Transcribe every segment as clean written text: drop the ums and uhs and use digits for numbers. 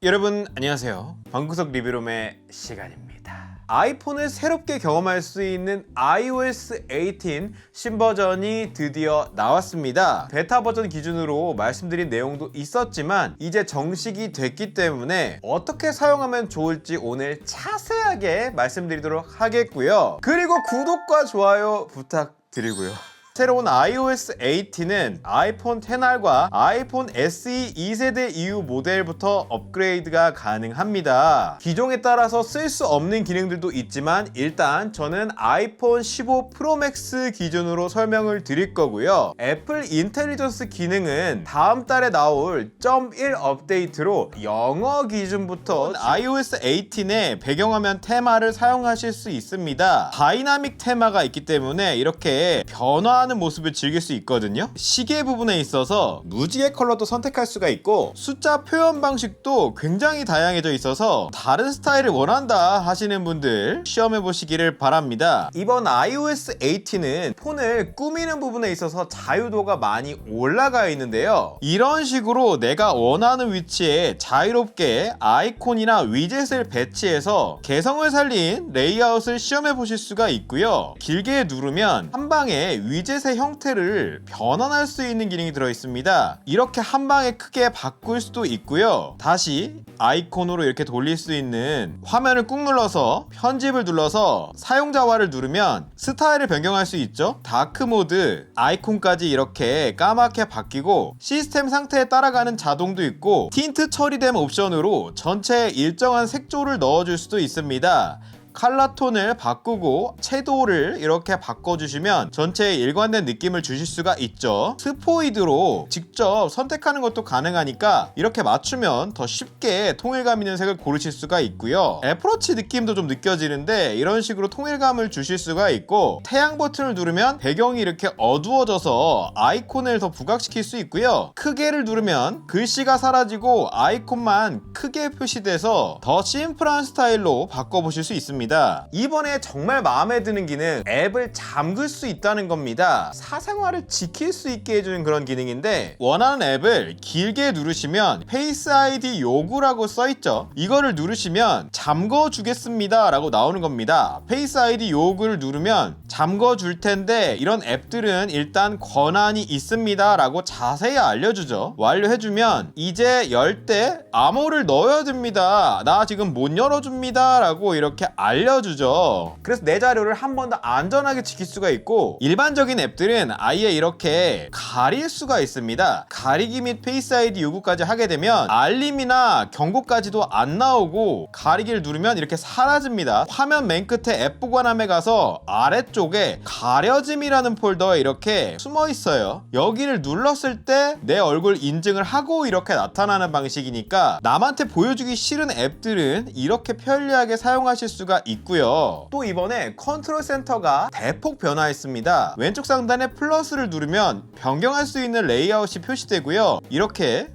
여러분 안녕하세요. 방구석 리뷰룸의 시간입니다. 아이폰을 새롭게 경험할 수 있는 iOS 18 신버전이 드디어 나왔습니다. 베타 버전 기준으로 말씀드린 내용도 있었지만 이제 정식이 됐기 때문에 어떻게 사용하면 좋을지 오늘 자세하게 말씀드리도록 하겠고요. 그리고 구독과 좋아요 부탁드리고요. 새로운 iOS 18은 아이폰 XR과 아이폰 SE 2세대 이후 모델부터 업그레이드가 가능합니다. 기종에 따라서 쓸 수 없는 기능들도 있지만 일단 저는 아이폰 15 프로 맥스 기준으로 설명을 드릴 거고요. 애플 인텔리전스 기능은 다음 달에 나올 0.1 업데이트로 영어 기준부터 iOS 18의 배경화면 테마를 사용하실 수 있습니다. 다이나믹 테마가 있기 때문에 이렇게 변화하는 모습을 즐길 수 있거든요. 시계 부분에 있어서 무지개 컬러도 선택할 수가 있고 숫자 표현 방식도 굉장히 다양해져 있어서 다른 스타일을 원한다 하시는 분들 시험해 보시기를 바랍니다. 이번 iOS 18은 폰을 꾸미는 부분에 있어서 자유도가 많이 올라가 있는데요. 이런 식으로 내가 원하는 위치에 자유롭게 아이콘이나 위젯을 배치해서 개성을 살린 레이아웃을 시험해 보실 수가 있고요. 길게 누르면 한 방에 위젯의 형태를 변환할 수 있는 기능이 들어있습니다. 이렇게 한 방에 크게 바꿀 수도 있고요. 다시 아이콘으로 이렇게 돌릴 수 있는 화면을 꾹 눌러서 편집을 눌러서 사용자화를 누르면 스타일을 변경할 수 있죠. 다크 모드, 아이콘까지 이렇게 까맣게 바뀌고 시스템 상태에 따라가는 자동도 있고 틴트 처리된 옵션으로 전체에 일정한 색조를 넣어줄 수도 있습니다. 컬러 톤을 바꾸고 채도를 이렇게 바꿔주시면 전체에 일관된 느낌을 주실 수가 있죠. 스포이드로 직접 선택하는 것도 가능하니까 이렇게 맞추면 더 쉽게 통일감 있는 색을 고르실 수가 있고요. 애플워치 느낌도 좀 느껴지는데 이런 식으로 통일감을 주실 수가 있고 태양 버튼을 누르면 배경이 이렇게 어두워져서 아이콘을 더 부각시킬 수 있고요. 크게를 누르면 글씨가 사라지고 아이콘만 크게 표시돼서 더 심플한 스타일로 바꿔보실 수 있습니다. 이번에 정말 마음에 드는 기능, 앱을 잠글 수 있다는 겁니다. 사생활을 지킬 수 있게 해주는 그런 기능인데 원하는 앱을 길게 누르시면 페이스 아이디 요구라고 써있죠. 이거를 누르시면 잠궈 주겠습니다 라고 나오는 겁니다. 페이스 아이디 요구를 누르면 잠궈 줄 텐데 이런 앱들은 일단 권한이 있습니다 라고 자세히 알려주죠. 완료해주면 이제 열 때 암호를 넣어야 됩니다. 나 지금 못 열어줍니다 라고 이렇게 알려주죠. 그래서 내 자료를 한 번 더 안전하게 지킬 수가 있고 일반적인 앱들은 아예 이렇게 가릴 수가 있습니다. 가리기 및 페이스 아이디 요구까지 하게 되면 알림이나 경고까지도 안 나오고 가리기를 누르면 이렇게 사라집니다. 화면 맨 끝에 앱 보관함에 가서 아래쪽에 가려짐이라는 폴더에 이렇게 숨어 있어요. 여기를 눌렀을 때 내 얼굴 인증을 하고 이렇게 나타나는 방식이니까 남한테 보여주기 싫은 앱들은 이렇게 편리하게 사용하실 수가 있고요. 또 이번에 컨트롤 센터가 대폭 변화했습니다. 왼쪽 상단에 플러스를 누르면 변경할 수 있는 레이아웃이 표시되고요. 이렇게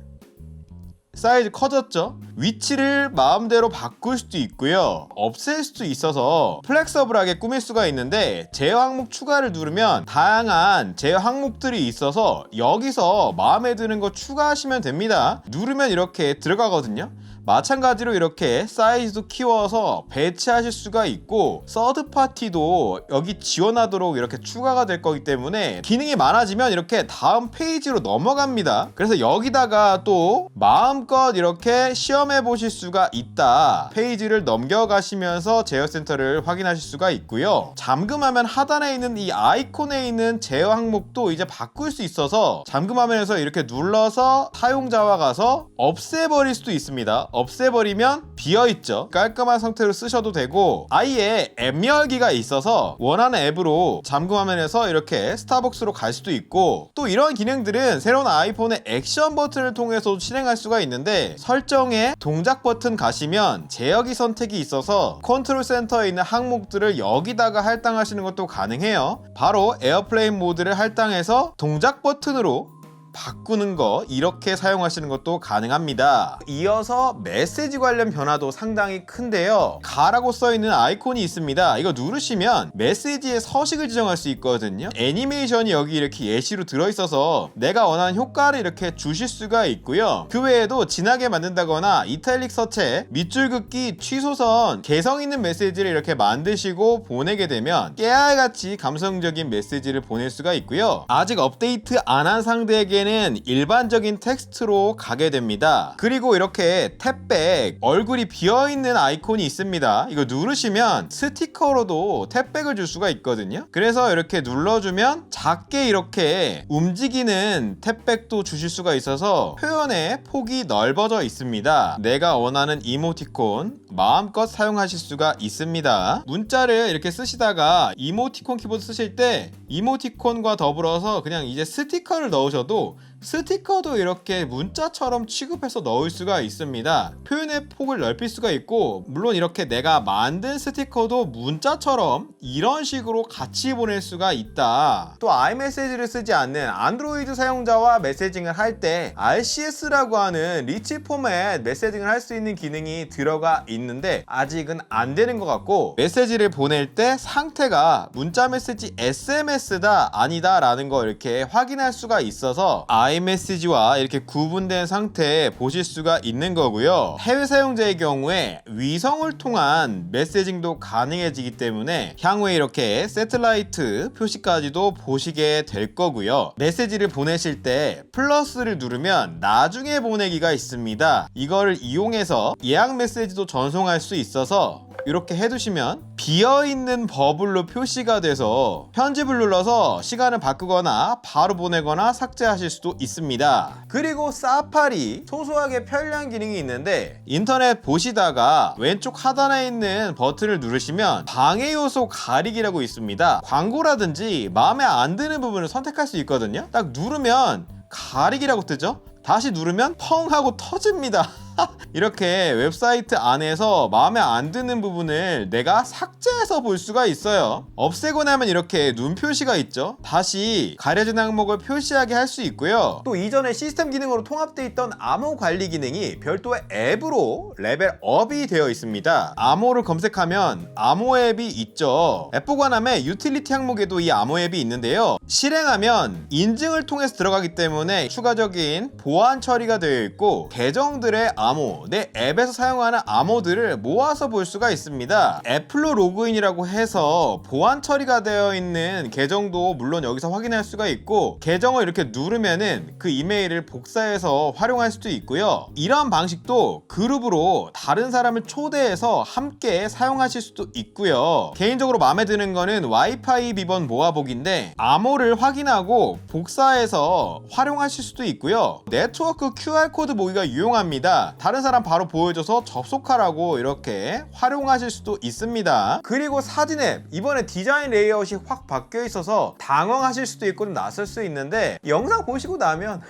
사이즈 커졌죠? 위치를 마음대로 바꿀 수도 있고요. 없앨 수도 있어서 플렉서블하게 꾸밀 수가 있는데 제어 항목 추가를 누르면 다양한 제어 항목들이 있어서 여기서 마음에 드는 거 추가하시면 됩니다. 누르면 이렇게 들어가거든요. 마찬가지로 이렇게 사이즈도 키워서 배치하실 수가 있고 서드파티도 여기 지원하도록 이렇게 추가가 될 거기 때문에 기능이 많아지면 이렇게 다음 페이지로 넘어갑니다. 그래서 여기다가 또 마음껏 이렇게 시험해 보실 수가 있다. 페이지를 넘겨가시면서 제어 센터를 확인하실 수가 있고요. 잠금화면 하단에 있는 이 아이콘에 있는 제어 항목도 이제 바꿀 수 있어서 잠금화면에서 이렇게 눌러서 사용자와 가서 없애버릴 수도 있습니다. 없애버리면 비어있죠. 깔끔한 상태로 쓰셔도 되고 아예 앱 열기가 있어서 원하는 앱으로 잠금화면에서 이렇게 스타벅스로 갈 수도 있고 또 이런 기능들은 새로운 아이폰의 액션 버튼을 통해서 실행할 수가 있는데 설정에 동작 버튼 가시면 제어기 선택이 있어서 컨트롤 센터에 있는 항목들을 여기다가 할당하시는 것도 가능해요. 바로 에어플레인 모드를 할당해서 동작 버튼으로 바꾸는 거 이렇게 사용하시는 것도 가능합니다. 이어서 메시지 관련 변화도 상당히 큰데요. 가라고 써있는 아이콘이 있습니다. 이거 누르시면 메시지의 서식을 지정할 수 있거든요. 애니메이션이 여기 이렇게 예시로 들어있어서 내가 원하는 효과를 이렇게 주실 수가 있고요. 그 외에도 진하게 만든다거나 이탈릭 서체, 밑줄 긋기, 취소선, 개성 있는 메시지를 이렇게 만드시고 보내게 되면 깨알같이 감성적인 메시지를 보낼 수가 있고요. 아직 업데이트 안 한 상대에게는 일반적인 텍스트로 가게 됩니다. 그리고 이렇게 탭백, 얼굴이 비어있는 아이콘이 있습니다. 이거 누르시면 스티커로도 탭백을 줄 수가 있거든요. 그래서 이렇게 눌러주면 작게 이렇게 움직이는 탭백도 주실 수가 있어서 표현의 폭이 넓어져 있습니다. 내가 원하는 이모티콘 마음껏 사용하실 수가 있습니다. 문자를 이렇게 쓰시다가 이모티콘 키보드 쓰실 때 이모티콘과 더불어서 그냥 이제 스티커를 넣으셔도 스티커도 이렇게 문자처럼 취급해서 넣을 수가 있습니다. 표현의 폭을 넓힐 수가 있고, 물론 이렇게 내가 만든 스티커도 문자처럼 이런 식으로 같이 보낼 수가 있다. 또 아이메시지를 쓰지 않는 안드로이드 사용자와 메시징을 할 때 RCS라고 하는 리치 포맷 메시징을 할 수 있는 기능이 들어가 있는데 아직은 안 되는 것 같고, 메시지를 보낼 때 상태가 문자 메시지 SMS다 아니다 라는 거 이렇게 확인할 수가 있어서 아이메시지와 이렇게 구분된 상태 보실 수가 있는 거고요. 해외 사용자의 경우에 위성을 통한 메시징도 가능해지기 때문에 향후에 이렇게 새틀라이트 표시까지도 보시게 될 거고요. 메시지를 보내실 때 플러스를 누르면 나중에 보내기가 있습니다. 이거를 이용해서 예약 메시지도 전송할 수 있어서 이렇게 해두시면 비어있는 버블로 표시가 돼서 편집을 눌러서 시간을 바꾸거나 바로 보내거나 삭제하실 수도 있습니다. 그리고 사파리 소소하게 편리한 기능이 있는데, 인터넷 보시다가 왼쪽 하단에 있는 버튼을 누르시면 방해 요소 가리기라고 있습니다. 광고라든지 마음에 안 드는 부분을 선택할 수 있거든요. 딱 누르면 가리기라고 뜨죠. 다시 누르면 펑 하고 터집니다. 이렇게 웹사이트 안에서 마음에 안 드는 부분을 내가 삭제해서 볼 수가 있어요. 없애고 나면 이렇게 눈 표시가 있죠. 다시 가려진 항목을 표시하게 할 수 있고요. 또 이전에 시스템 기능으로 통합되어 있던 암호 관리 기능이 별도의 앱으로 레벨업이 되어 있습니다. 암호를 검색하면 암호 앱이 있죠. 앱 보관함에 유틸리티 항목에도 이 암호 앱이 있는데요. 실행하면 인증을 통해서 들어가기 때문에 추가적인 보안 처리가 되어 있고, 계정들의 암호, 내 앱에서 사용하는 암호들을 모아서 볼 수가 있습니다. 애플로 로그인이라고 해서 보안 처리가 되어 있는 계정도 물론 여기서 확인할 수가 있고, 계정을 이렇게 누르면은 그 이메일을 복사해서 활용할 수도 있고요. 이런 방식도 그룹으로 다른 사람을 초대해서 함께 사용하실 수도 있고요. 개인적으로 마음에 드는 거는 와이파이 비번 모아보기인데 암호를 확인하고 복사해서 활용하실 수도 있고요. 네트워크 QR코드 보기가 유용합니다. 다른 사람 바로 보여줘서 접속하라고 이렇게 활용하실 수도 있습니다. 그리고 사진 앱, 이번에 디자인 레이아웃이 확 바뀌어 있어서 당황하실 수도 있고 낯설 수 있는데 영상 보시고 나면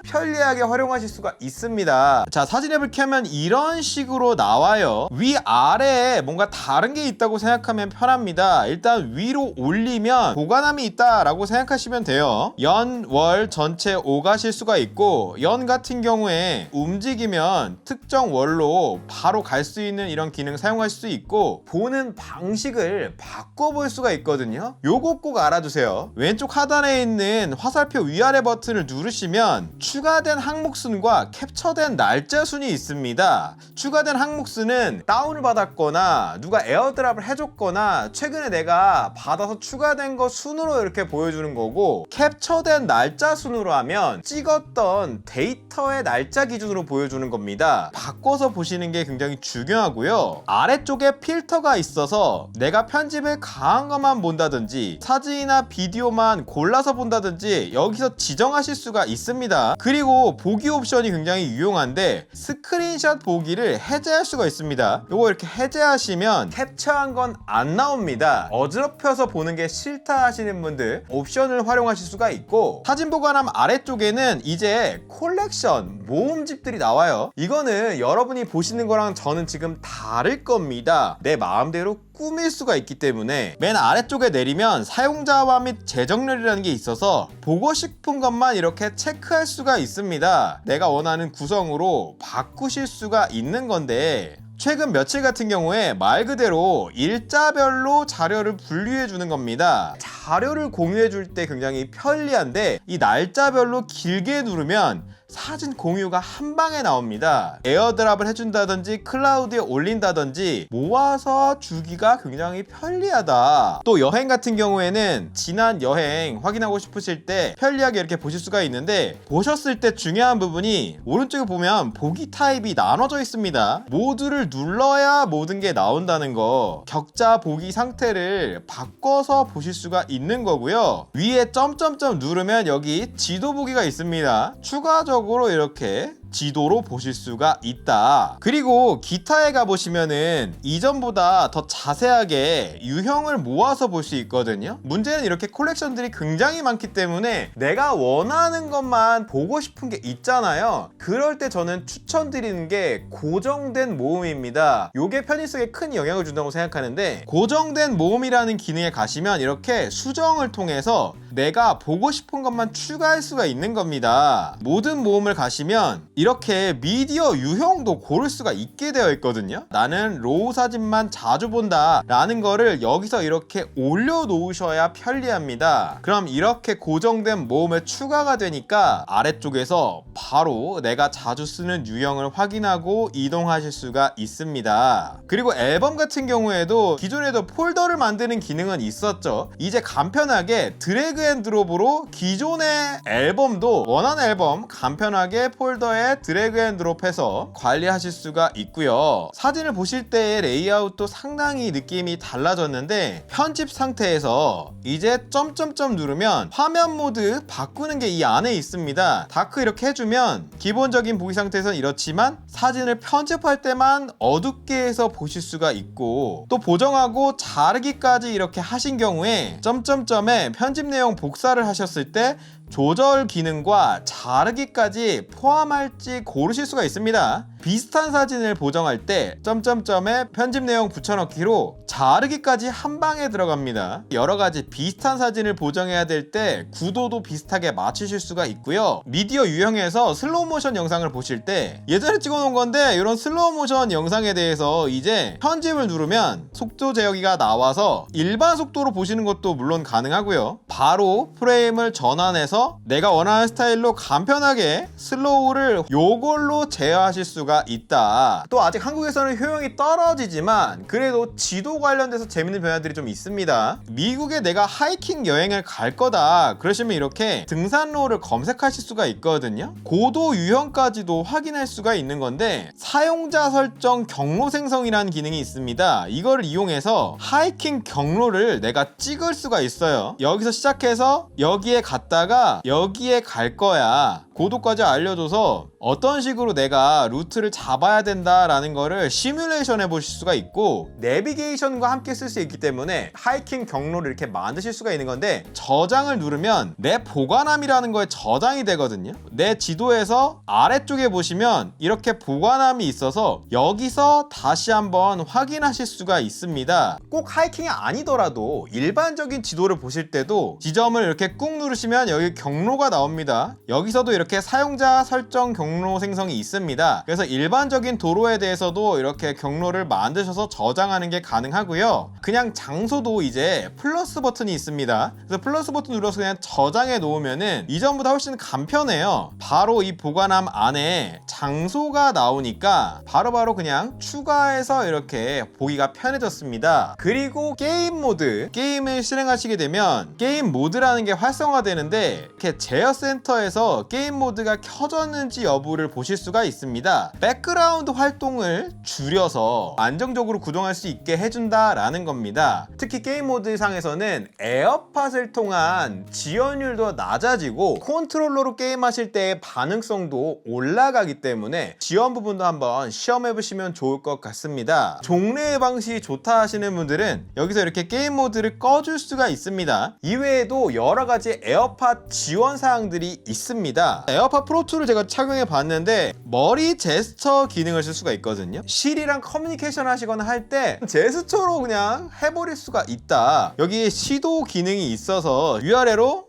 편리하게 활용하실 수가 있습니다. 자, 사진 앱을 켜면 이런 식으로 나와요. 위아래에 뭔가 다른 게 있다고 생각하면 편합니다. 일단 위로 올리면 보관함이 있다라고 생각하시면 돼요. 연, 월 전체 오가실 수가 있고, 연 같은 경우에 움직이면 특정 월로 바로 갈 수 있는 이런 기능 사용할 수 있고, 보는 방식을 바꿔볼 수가 있거든요. 요거 꼭 알아두세요. 왼쪽 하단에 있는 화살표 위아래 버튼을 누르시면 추가된 항목 순과 캡처된 날짜 순이 있습니다. 추가된 항목 순은 다운을 받았거나 누가 에어드랍을 해줬거나 최근에 내가 받아서 추가된 거 순으로 이렇게 보여주는 거고, 캡처된 날짜 순으로 하면 찍었던 데이터의 날짜 기준으로 보여주는 겁니다. 바꿔서 보시는 게 굉장히 중요하고요. 아래쪽에 필터가 있어서 내가 편집을 강한 것만 본다든지 사진이나 비디오만 골라서 본다든지 여기서 지정하실 수가 있습니다. 그리고 보기 옵션이 굉장히 유용한데, 스크린샷 보기를 해제할 수가 있습니다. 요거 이렇게 해제하시면 캡처한 건 안 나옵니다. 어지럽혀서 보는 게 싫다 하시는 분들 옵션을 활용하실 수가 있고, 사진 보관함 아래쪽에는 이제 콜렉션, 모음집들이 나와요. 이거는 여러분이 보시는 거랑 저는 지금 다를 겁니다. 내 마음대로 꾸밀 수가 있기 때문에 맨 아래쪽에 내리면 사용자화 및 재정렬이라는 게 있어서 보고 싶은 것만 이렇게 체크할 수가 있습니다. 내가 원하는 구성으로 바꾸실 수가 있는 건데, 최근 며칠 같은 경우에 말 그대로 일자별로 자료를 분류해 주는 겁니다. 자료를 공유해 줄 때 굉장히 편리한데, 이 날짜별로 길게 누르면 사진 공유가 한 방에 나옵니다. 에어드랍을 해준다든지 클라우드에 올린다든지 모아서 주기가 굉장히 편리하다. 또 여행 같은 경우에는 지난 여행 확인하고 싶으실 때 편리하게 이렇게 보실 수가 있는데, 보셨을 때 중요한 부분이 오른쪽에 보면 보기 타입이 나눠져 있습니다. 모두를 눌러야 모든 게 나온다는 거, 격자 보기 상태를 바꿔서 보실 수가 있는 거고요. 위에 점점점 누르면 여기 지도 보기가 있습니다. 추가적으로 이렇게 지도로 보실 수가 있다. 그리고 기타에 가보시면은 이전보다 더 자세하게 유형을 모아서 볼 수 있거든요. 문제는 이렇게 콜렉션들이 굉장히 많기 때문에 내가 원하는 것만 보고 싶은 게 있잖아요. 그럴 때 저는 추천드리는 게 고정된 모음입니다. 이게 편의성에 큰 영향을 준다고 생각하는데, 고정된 모음이라는 기능에 가시면 이렇게 수정을 통해서 내가 보고 싶은 것만 추가할 수가 있는 겁니다. 모든 모음을 가시면 이렇게 미디어 유형도 고를 수가 있게 되어 있거든요. 나는 로우 사진만 자주 본다 라는 거를 여기서 이렇게 올려놓으셔야 편리합니다. 그럼 이렇게 고정된 모음에 추가가 되니까 아래쪽에서 바로 내가 자주 쓰는 유형을 확인하고 이동하실 수가 있습니다. 그리고 앨범 같은 경우에도 기존에도 폴더를 만드는 기능은 있었죠. 이제 간편하게 드래그 앤 드롭으로 기존의 앨범도 원하는 앨범 간편하게 폴더에 드래그 앤 드롭해서 관리하실 수가 있고요. 사진을 보실 때의 레이아웃도 상당히 느낌이 달라졌는데, 편집 상태에서 이제 점점점 누르면 화면 모드 바꾸는 게 이 안에 있습니다. 다크 이렇게 해주면 기본적인 보기 상태에서는 이렇지만 사진을 편집할 때만 어둡게 해서 보실 수가 있고, 또 보정하고 자르기까지 이렇게 하신 경우에 점점점에 편집 내용 복사를 하셨을 때 조절 기능과 자르기까지 포함할지 고르실 수가 있습니다. 비슷한 사진을 보정할 때 점점점에 편집 내용 붙여넣기로 자르기까지 한 방에 들어갑니다. 여러가지 비슷한 사진을 보정해야 될 때 구도도 비슷하게 맞추실 수가 있고요. 미디어 유형에서 슬로우 모션 영상을 보실 때 예전에 찍어놓은 건데, 이런 슬로우 모션 영상에 대해서 이제 편집을 누르면 속도 제어기가 나와서 일반 속도로 보시는 것도 물론 가능하고요. 바로 프레임을 전환해서 내가 원하는 스타일로 간편하게 슬로우를 요걸로 제어하실 수가 있다. 또 아직 한국에서는 효용이 떨어지지만 그래도 지도 관련돼서 재밌는 변화들이 좀 있습니다. 미국에 내가 하이킹 여행을 갈 거다 그러시면 이렇게 등산로를 검색하실 수가 있거든요. 고도 유형까지도 확인할 수가 있는 건데, 사용자 설정 경로 생성이라는 기능이 있습니다. 이거를 이용해서 하이킹 경로를 내가 찍을 수가 있어요. 여기서 시작해서 여기에 갔다가 여기에 갈 거야, 고도까지 알려줘서 어떤 식으로 내가 루트를 잡아야 된다라는 거를 시뮬레이션 해보실 수가 있고, 내비게이션과 함께 쓸 수 있기 때문에 하이킹 경로를 이렇게 만드실 수가 있는 건데, 저장을 누르면 내 보관함이라는 거에 저장이 되거든요. 내 지도에서 아래쪽에 보시면 이렇게 보관함이 있어서 여기서 다시 한번 확인하실 수가 있습니다. 꼭 하이킹이 아니더라도 일반적인 지도를 보실 때도 지점을 이렇게 꾹 누르시면 여기 경로가 나옵니다. 여기서도 이렇게 사용자 설정 경로 생성이 있습니다. 그래서 일반적인 도로에 대해서도 이렇게 경로를 만드셔서 저장하는 게 가능하고요. 그냥 장소도 이제 플러스 버튼이 있습니다. 그래서 플러스 버튼 눌러서 그냥 저장해 놓으면은 이전보다 훨씬 간편해요. 바로 이 보관함 안에 장소가 나오니까 바로바로 그냥 추가해서 이렇게 보기가 편해졌습니다. 그리고 게임 모드, 게임을 실행하시게 되면 게임 모드라는 게 활성화되는데, 이렇게 제어 센터에서 게임 모드가 켜졌는지 여부를 보실 수가 있습니다. 백그라운드 활동을 줄여서 안정적으로 구동할 수 있게 해준다라는 겁니다. 특히 게임 모드 상에서는 에어팟을 통한 지연율도 낮아지고 컨트롤러로 게임하실 때의 반응성도 올라가기 때문에 지연 부분도 한번 시험해보시면 좋을 것 같습니다. 종래 방식이 좋다 하시는 분들은 여기서 이렇게 게임 모드를 꺼줄 수가 있습니다. 이외에도 여러가지 에어팟 지원 사항들이 있습니다. 에어팟 프로2를 제가 착용해 봤는데 머리 제스 제스처 기능을 쓸 수가 있거든요. 실이랑 커뮤니케이션 하시거나 할 때 제스처로 그냥 해버릴 수가 있다. 여기 시도 기능이 있어서 위아래로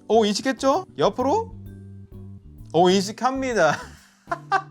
인식했죠? 옆으로 인식합니다.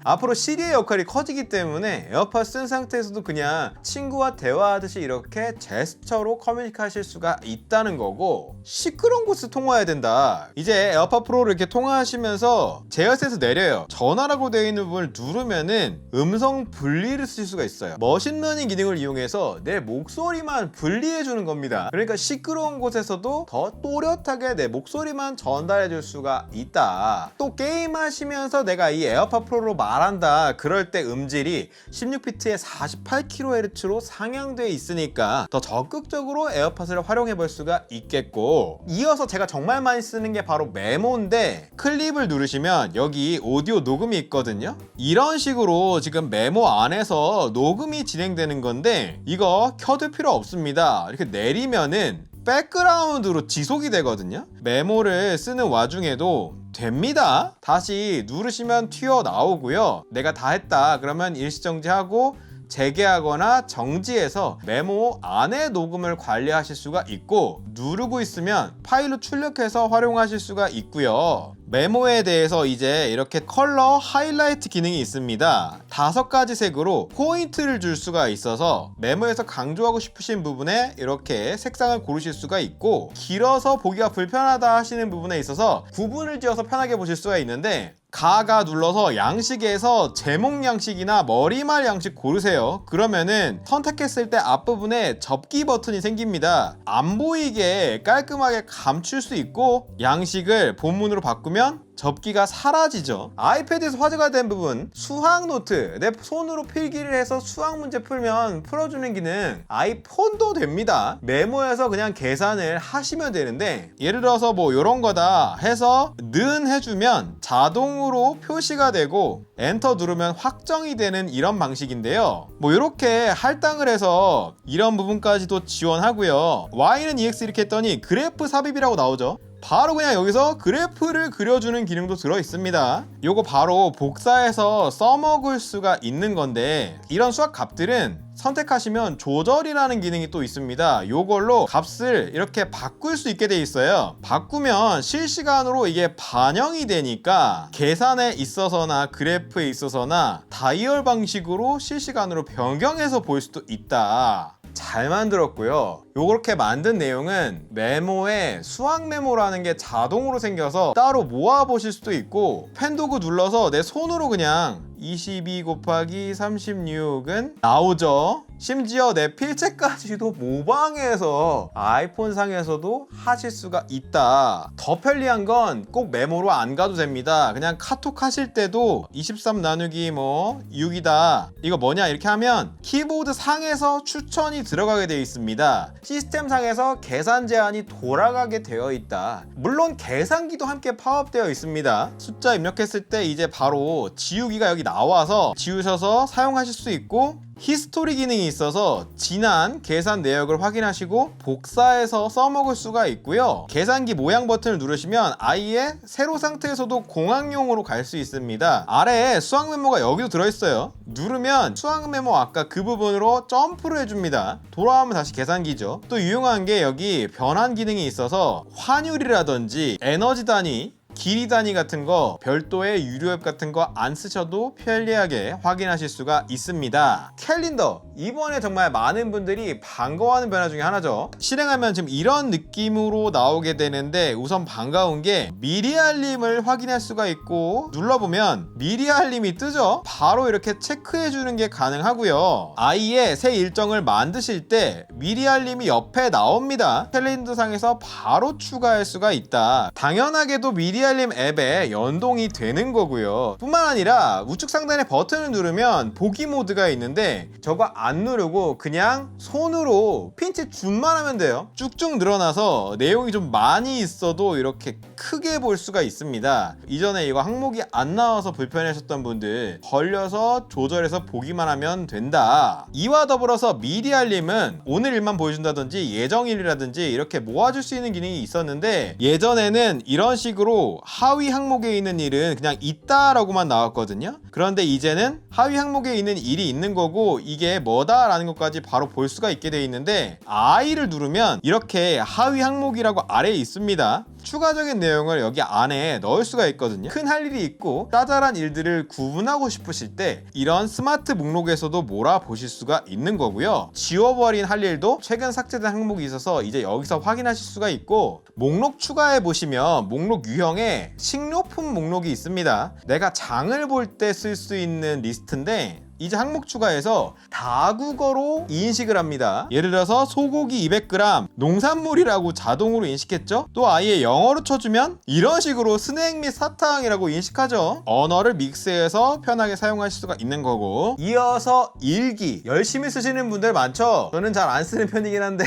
앞으로 시리의 역할이 커지기 때문에 에어팟 쓴 상태에서도 그냥 친구와 대화하듯이 이렇게 제스처로 커뮤니케이션 하실 수가 있다는 거고, 시끄러운 곳을 통화해야 된다. 이제 에어팟 프로를 이렇게 통화하시면서 제어셋에서 내려요. 전화라고 되어 있는 부분을 누르면은 음성 분리를 쓰실 수가 있어요. 머신러닝 기능을 이용해서 내 목소리만 분리해 주는 겁니다. 그러니까 시끄러운 곳에서도 더 또렷하게 내 목소리만 전달해 줄 수가 있다. 또 게임하시면서 내가 이 에어팟 프로로 말한다 그럴 때 음질이 16비트에 48kHz로 상향되어 있으니까 더 적극적으로 에어팟을 활용해 볼 수가 있겠고, 이어서 제가 정말 많이 쓰는 게 바로 메모인데, 클립을 누르시면 여기 오디오 녹음이 있거든요. 이런 식으로 지금 메모 안에서 녹음이 진행되는 건데 이거 켜둘 필요 없습니다. 이렇게 내리면은 백그라운드로 지속이 되거든요. 메모를 쓰는 와중에도 됩니다. 다시 누르시면 튀어나오고요. 내가 다 했다 그러면 일시정지하고 재개하거나 정지해서 메모 안에 녹음을 관리하실 수가 있고, 누르고 있으면 파일로 출력해서 활용하실 수가 있고요. 메모에 대해서 이제 이렇게 컬러 하이라이트 기능이 있습니다. 5가지 색으로 포인트를 줄 수가 있어서 메모에서 강조하고 싶으신 부분에 이렇게 색상을 고르실 수가 있고, 길어서 보기가 불편하다 하시는 부분에 있어서 구분을 지어서 편하게 보실 수가 있는데, 가가 눌러서 양식에서 제목 양식이나 머리말 양식 고르세요. 그러면은 선택했을 때 앞부분에 접기 버튼이 생깁니다. 안 보이게 깔끔하게 감출 수 있고, 양식을 본문으로 바꾸면 접기가 사라지죠. 아이패드에서 화제가 된 부분, 수학 노트, 내 손으로 필기를 해서 수학 문제 풀면 풀어주는 기능, 아이폰도 됩니다. 메모에서 그냥 계산을 하시면 되는데, 예를 들어서 뭐 이런 거다 해서 는 해주면 자동으로 표시가 되고 엔터 누르면 확정이 되는 이런 방식인데요. 뭐 이렇게 할당을 해서 이런 부분까지도 지원하고요. Y는 EX 이렇게 했더니 그래프 삽입이라고 나오죠. 바로 그냥 여기서 그래프를 그려주는 기능도 들어 있습니다. 요거 바로 복사해서 써먹을 수가 있는 건데, 이런 수학 값들은 선택하시면 조절이라는 기능이 또 있습니다. 요걸로 값을 이렇게 바꿀 수 있게 돼 있어요. 바꾸면 실시간으로 이게 반영이 되니까 계산에 있어서나 그래프에 있어서나 다이얼 방식으로 실시간으로 변경해서 볼 수도 있다. 잘 만들었고요. 요렇게 만든 내용은 메모에 수학 메모라는 게 자동으로 생겨서 따로 모아 보실 수도 있고, 펜도구 눌러서 내 손으로 그냥 22 곱하기 36은 나오죠. 심지어 내 필체까지도 모방해서 아이폰 상에서도 하실 수가 있다. 더 편리한 건 꼭 메모로 안 가도 됩니다. 그냥 카톡 하실 때도 23 나누기 6이다 이거 뭐냐 이렇게 하면 키보드 상에서 추천이 들어가게 되어 있습니다. 시스템 상에서 계산 제한이 돌아가게 되어 있다. 물론 계산기도 함께 파업되어 있습니다. 숫자 입력했을 때 이제 바로 지우기가 여기 나와서 지우셔서 사용하실 수 있고, 히스토리 기능이 있어서 지난 계산 내역을 확인하시고 복사해서 써먹을 수가 있고요. 계산기 모양 버튼을 누르시면 아예 세로 상태에서도 공학용으로 갈 수 있습니다. 아래에 수학 메모가 여기도 들어있어요. 누르면 수학 메모 아까 그 부분으로 점프를 해줍니다. 돌아오면 다시 계산기죠. 또 유용한 게 여기 변환 기능이 있어서 환율이라든지 에너지 단위, 길이 단위 같은 거 별도의 유료 앱 같은 거 안 쓰셔도 편리하게 확인하실 수가 있습니다. 캘린더, 이번에 정말 많은 분들이 반가워하는 변화 중에 하나죠. 실행하면 지금 이런 느낌으로 나오게 되는데, 우선 반가운 게 미리 알림을 확인할 수가 있고, 눌러보면 미리 알림이 뜨죠. 바로 이렇게 체크해 주는 게 가능하고요. 아예 새 일정을 만드실 때 미리 알림이 옆에 나옵니다. 캘린더 상에서 바로 추가할 수가 있다. 당연하게도 미리 알림 앱에 연동이 되는 거고요. 뿐만 아니라 우측 상단에 버튼을 누르면 보기 모드가 있는데, 저거 안 누르고 그냥 손으로 핀치 줌만 하면 돼요. 쭉쭉 늘어나서 내용이 좀 많이 있어도 이렇게 크게 볼 수가 있습니다. 이전에 이거 항목이 안 나와서 불편해하셨던 분들 걸려서 조절해서 보기만 하면 된다. 이와 더불어서 미리 알림은 오늘 일만 보여준다든지 예정일이라든지 이렇게 모아줄 수 있는 기능이 있었는데, 예전에는 이런 식으로 전에도 하위 항목에 있는 일은 그냥 있다라고만 나왔거든요. 그런데 이제는 하위 항목에 있는 일이 있는 거고 이게 뭐다라는 것까지 바로 볼 수가 있게 돼 있는데 I를 누르면 이렇게 하위 항목이라고 아래에 있습니다. 추가적인 내용을 여기 안에 넣을 수가 있거든요. 큰 할 일이 있고 짜잘한 일들을 구분하고 싶으실 때 이런 스마트 목록에서도 몰아보실 수가 있는 거고요. 지워버린 할 일도 최근 삭제된 항목이 있어서 이제 여기서 확인하실 수가 있고, 목록 추가해 보시면 목록 유형에 식료품 목록이 있습니다. 내가 장을 볼 때 쓸 수 있는 리스트인데 이제 항목 추가해서 다국어로 인식을 합니다. 예를 들어서 소고기 200g 농산물이라고 자동으로 인식했죠. 또 아예 영어로 쳐주면 이런 식으로 스낵 및 사탕이라고 인식하죠. 언어를 믹스해서 편하게 사용하실 수가 있는 거고, 이어서 일기 열심히 쓰시는 분들 많죠. 저는 잘 안 쓰는 편이긴 한데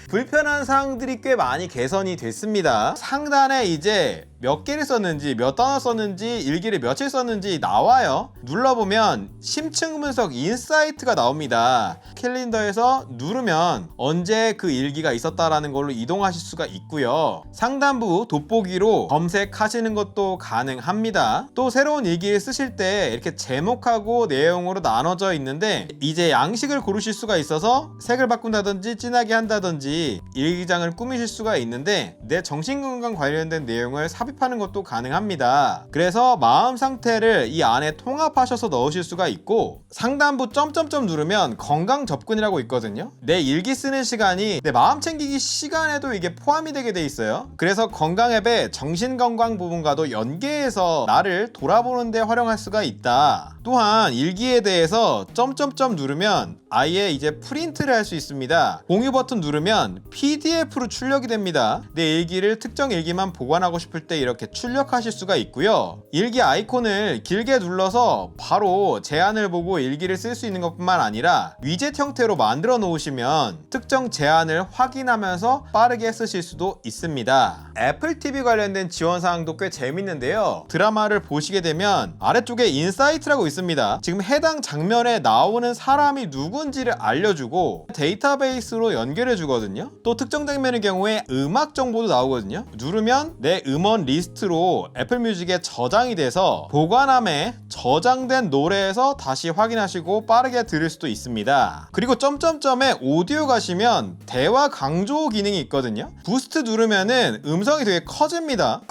불편한 사항들이 꽤 많이 개선이 됐습니다. 상단에 이제 몇 개를 썼는지, 몇 단어 썼는지, 일기를 며칠 썼는지 나와요. 눌러보면 심층 분석 인사이트가 나옵니다. 캘린더에서 누르면 언제 그 일기가 있었다라는 걸로 이동하실 수가 있고요. 상단부 돋보기로 검색하시는 것도 가능합니다. 또 새로운 일기를 쓰실 때 이렇게 제목하고 내용으로 나눠져 있는데 이제 양식을 고르실 수가 있어서 색을 바꾼다든지 진하게 한다든지 일기장을 꾸미실 수가 있는데 내 정신건강 관련된 내용을 삽입하는 것도 가능합니다. 그래서 마음 상태를 이 안에 통합하셔서 넣으실 수가 있고, 상단부 점점점 누르면 건강 접근이라고 있거든요. 내 일기 쓰는 시간이 내 마음 챙기기 시간에도 이게 포함이 되게 돼 있어요. 그래서 건강 앱의 정신건강 부분과도 연계해서 나를 돌아보는 데 활용할 수가 있다. 또한 일기에 대해서 점점점 누르면 아예 이제 프린트를 할 수 있습니다. 공유 버튼 누르면 PDF로 출력이 됩니다. 내 일기를 특정 일기만 보관하고 싶을 때 이렇게 출력하실 수가 있고요. 일기 아이콘을 길게 눌러서 바로 제안을 보고 일기를 쓸 수 있는 것뿐만 아니라 위젯 형태로 만들어 놓으시면 특정 제안을 확인하면서 빠르게 쓰실 수도 있습니다. 애플 TV 관련된 지원 사항도 꽤 재밌는데요. 드라마를 보시게 되면 아래쪽에 인사이트라고 있습니다. 지금 해당 장면에 나오는 사람이 누군지를 알려주고 데이터베이스로 연결해 주거든요. 또 특정 장면의 경우에 음악 정보도 나오거든요. 누르면 내 음원 리스트로 애플 뮤직에 저장이 돼서 보관함에 저장된 노래에서 다시 확인하시고 빠르게 들을 수도 있습니다. 그리고 점점점에 오디오 가시면 대화 강조 기능이 있거든요. 부스트 누르면은 음성이 되게 커집니다.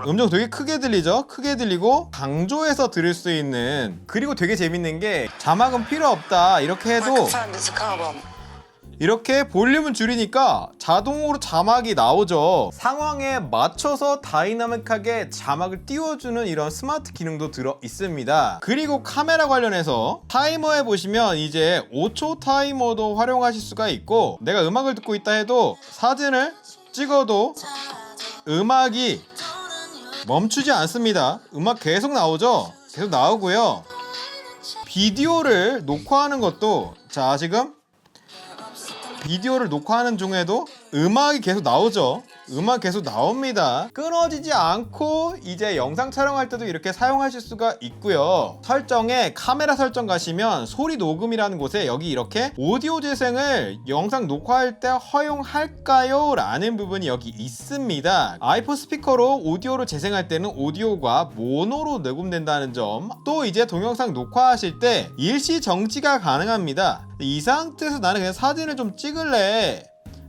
음정 되게 크게 들리죠? 크게 들리고 강조해서 들을 수 있는, 그리고 되게 재밌는 게 자막은 필요 없다 이렇게 해도 이렇게 볼륨을 줄이니까 자동으로 자막이 나오죠. 상황에 맞춰서 다이나믹하게 자막을 띄워주는 이런 스마트 기능도 들어 있습니다. 그리고 카메라 관련해서 타이머에 보시면 이제 5초 타이머도 활용하실 수가 있고, 내가 음악을 듣고 있다 해도 사진을 찍어도 음악이 멈추지 않습니다. 음악 계속 나오죠? 계속 나오고요. 비디오를 녹화하는 것도, 자 지금 비디오를 녹화하는 중에도 음악이 계속 나오죠. 음악 계속 나옵니다. 끊어지지 않고 이제 영상 촬영할 때도 이렇게 사용하실 수가 있고요. 설정에 카메라 설정 가시면 소리 녹음이라는 곳에 여기 이렇게 오디오 재생을 영상 녹화할 때 허용할까요? 라는 부분이 여기 있습니다. 아이폰 스피커로 오디오를 재생할 때는 오디오가 모노로 녹음된다는 점, 또 이제 동영상 녹화하실 때 일시 정지가 가능합니다. 이 상태에서 나는 그냥 사진을 좀 찍을래,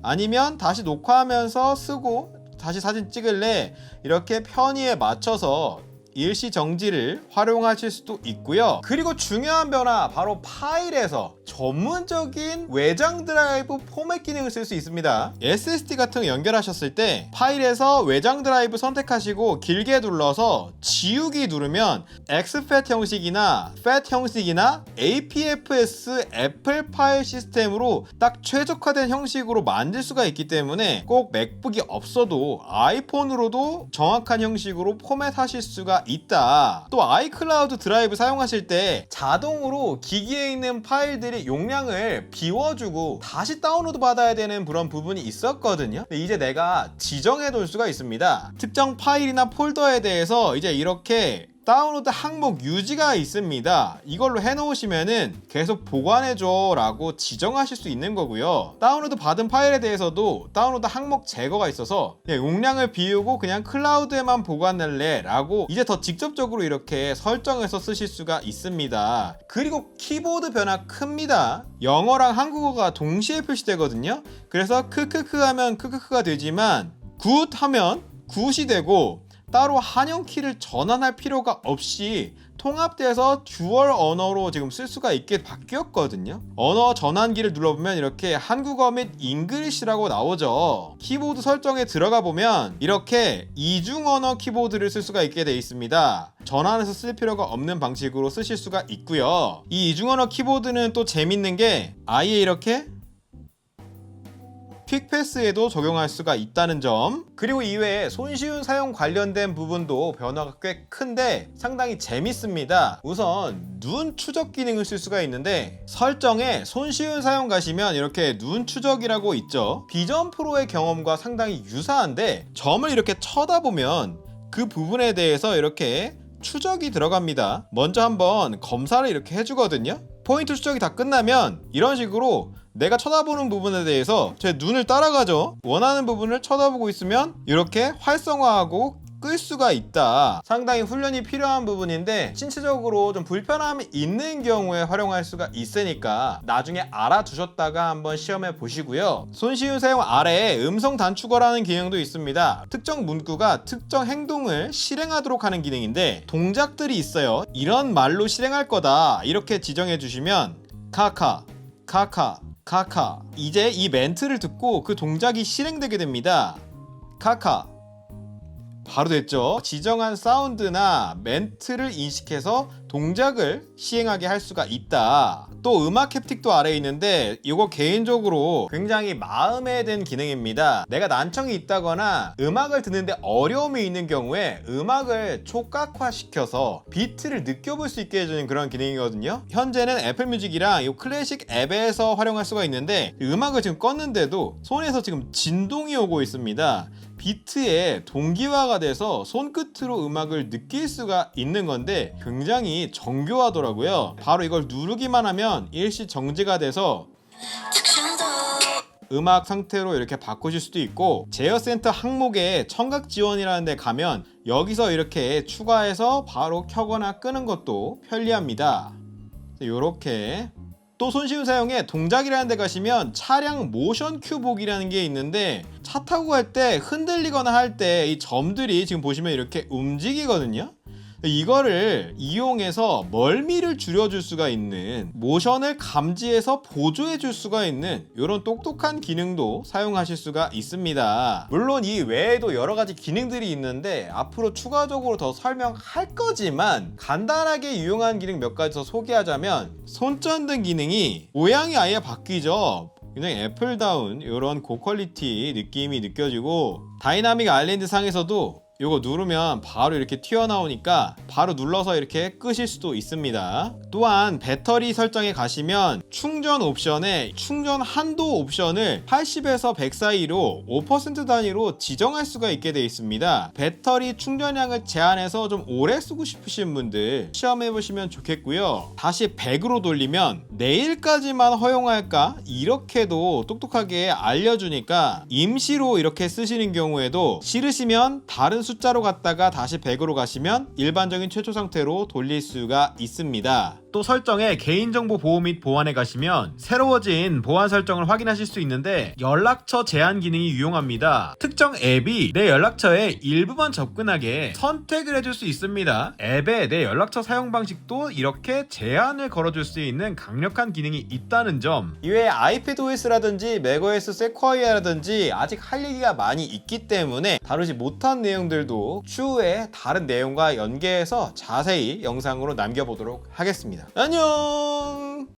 아니면 다시 녹화하면서 쓰고 다시 사진 찍을래, 이렇게 편의에 맞춰서 일시 정지를 활용하실 수도 있고요. 그리고 중요한 변화, 바로 파일에서 전문적인 외장 드라이브 포맷 기능을 쓸 수 있습니다. SSD 같은 거 연결하셨을 때 파일에서 외장 드라이브 선택하시고 길게 눌러서 지우기 누르면 exFAT 형식이나 FAT 형식이나 APFS 애플 파일 시스템으로 딱 최적화된 형식으로 만들 수가 있기 때문에 꼭 맥북이 없어도 아이폰으로도 정확한 형식으로 포맷하실 수가 있다. 또 아이클라우드 드라이브 사용하실 때 자동으로 기기에 있는 파일들이 용량을 비워주고 다시 다운로드 받아야 되는 그런 부분이 있었거든요. 근데 이제 내가 지정해 둘 수가 있습니다. 특정 파일이나 폴더에 대해서 이제 이렇게 다운로드 항목 유지가 있습니다. 이걸로 해놓으시면은 계속 보관해줘 라고 지정하실 수 있는 거고요. 다운로드 받은 파일에 대해서도 다운로드 항목 제거가 있어서 용량을 비우고 그냥 클라우드에만 보관할래 라고 이제 더 직접적으로 이렇게 설정해서 쓰실 수가 있습니다. 그리고 키보드 변화 큽니다. 영어랑 한국어가 동시에 표시되거든요. 그래서 크크크 하면 크크크가 되지만 굿 하면 굿이 되고 따로 한영키를 전환할 필요가 없이 통합돼서 듀얼 언어로 지금 쓸 수가 있게 바뀌었거든요. 언어 전환기를 눌러보면 이렇게 한국어 및 잉글리시라고 나오죠. 키보드 설정에 들어가 보면 이렇게 이중 언어 키보드를 쓸 수가 있게 되어 있습니다. 전환해서 쓸 필요가 없는 방식으로 쓰실 수가 있고요. 이 이중 언어 키보드는 또 재밌는 게 아예 이렇게 퀵패스에도 적용할 수가 있다는 점. 그리고 이외에 손쉬운 사용 관련된 부분도 변화가 꽤 큰데 상당히 재밌습니다. 우선 눈 추적 기능을 쓸 수가 있는데 설정에 손쉬운 사용 가시면 이렇게 눈 추적이라고 있죠. 비전 프로의 경험과 상당히 유사한데 점을 이렇게 쳐다보면 그 부분에 대해서 이렇게 추적이 들어갑니다. 먼저 한번 검사를 이렇게 해주거든요. 포인트 추적이 다 끝나면 이런 식으로 내가 쳐다보는 부분에 대해서 제 눈을 따라가죠. 원하는 부분을 쳐다보고 있으면 이렇게 활성화하고 끌 수가 있다. 상당히 훈련이 필요한 부분인데 신체적으로 좀 불편함이 있는 경우에 활용할 수가 있으니까 나중에 알아두셨다가 한번 시험해 보시고요. 손쉬운 사용 아래에 음성 단축어라는 기능도 있습니다. 특정 문구가 특정 행동을 실행하도록 하는 기능인데 동작들이 있어요. 이런 말로 실행할 거다 이렇게 지정해 주시면 카카 카카 카카. 이제 이 멘트를 듣고 그 동작이 실행되게 됩니다. 카카. 바로 됐죠. 지정한 사운드나 멘트를 인식해서 동작을 시행하게 할 수가 있다. 또 음악 햅틱도 아래에 있는데 이거 개인적으로 굉장히 마음에 든 기능입니다. 내가 난청이 있다거나 음악을 듣는데 어려움이 있는 경우에 음악을 촉각화시켜서 비트를 느껴볼 수 있게 해주는 그런 기능이거든요. 현재는 애플 뮤직이랑 이 클래식 앱에서 활용할 수가 있는데 음악을 지금 껐는데도 손에서 지금 진동이 오고 있습니다. 비트에 동기화가 돼서 손끝으로 음악을 느낄 수가 있는 건데 굉장히 정교하더라고요. 바로 이걸 누르기만 하면 일시 정지가 돼서 음악 상태로 이렇게 바꾸실 수도 있고 제어센터 항목에 청각 지원이라는 데 가면 여기서 이렇게 추가해서 바로 켜거나 끄는 것도 편리합니다. 이렇게 또 손쉬운 사용에 동작이라는 데 가시면 차량 모션 큐 보기라는 게 있는데 차 타고 갈 때 흔들리거나 할 때 이 점들이 지금 보시면 이렇게 움직이거든요. 이거를 이용해서 멀미를 줄여줄 수가 있는 모션을 감지해서 보조해 줄 수가 있는 이런 똑똑한 기능도 사용하실 수가 있습니다. 물론 이 외에도 여러 가지 기능들이 있는데 앞으로 추가적으로 더 설명할 거지만 간단하게 유용한 기능 몇 가지 더 소개하자면 손전등 기능이 모양이 아예 바뀌죠. 굉장히 애플다운 이런 고퀄리티 느낌이 느껴지고 다이나믹 아일랜드 상에서도 이거 누르면 바로 이렇게 튀어나오니까 바로 눌러서 이렇게 끄실 수도 있습니다. 또한 배터리 설정에 가시면 충전 옵션에 충전 한도 옵션을 80에서 100 사이로 5% 단위로 지정할 수가 있게 되어 있습니다. 배터리 충전량을 제한해서 좀 오래 쓰고 싶으신 분들 시험해 보시면 좋겠고요. 다시 100으로 돌리면 내일까지만 허용할까? 이렇게도 똑똑하게 알려주니까 임시로 이렇게 쓰시는 경우에도 싫으시면 다른 숫자로 갔다가 다시 100으로 가시면 일반적인 최초 상태로 돌릴 수가 있습니다. 또 설정에 개인정보 보호 및 보안에 가시면 새로워진 보안 설정을 확인하실 수 있는데 연락처 제한 기능이 유용합니다. 특정 앱이 내 연락처에 일부만 접근하게 선택을 해줄 수 있습니다. 앱에 내 연락처 사용 방식도 이렇게 제한을 걸어줄 수 있는 강력한 기능이 있다는 점. 이외에 iPadOS라든지 macOS 세쿼이아라든지 아직 할 얘기가 많이 있기 때문에 다루지 못한 내용들도 추후에 다른 내용과 연계해서 자세히 영상으로 남겨보도록 하겠습니다. 안녕.